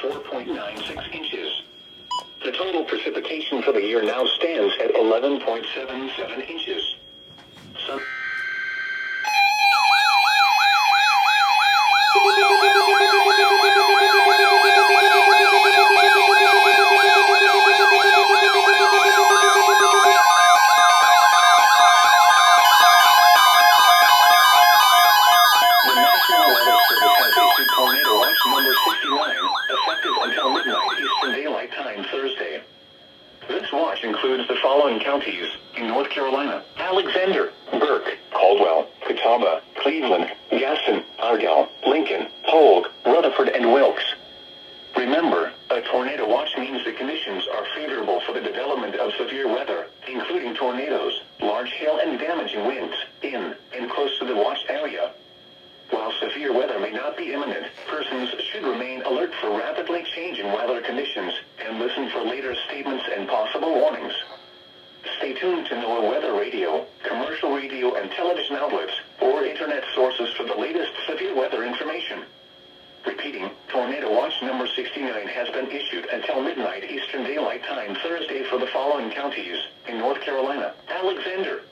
4.96 inches. The total precipitation for the year now stands at 11.77 inches. Tornado watch number 69, effective until midnight Eastern Daylight Time Thursday. This watch includes the following counties in North Carolina: Alexander, Burke, Caldwell, Catawba, Cleveland, Gaston, Argyle, Lincoln, Polk, Rutherford, and Wilkes. Remember, a tornado watch means the conditions are favorable for the development of severe weather, including tornadoes, large hail, and damaging winds in and close to the watch area. While severe weather may not be imminent, persons should remain alert for rapidly changing weather conditions and listen for later statements and possible warnings. Stay tuned to NOAA weather radio, commercial radio and television outlets, or internet sources for the latest severe weather information. Repeating, Tornado Watch number 69 has been issued until midnight Eastern Daylight Time Thursday for the following counties in North Carolina: Alexander,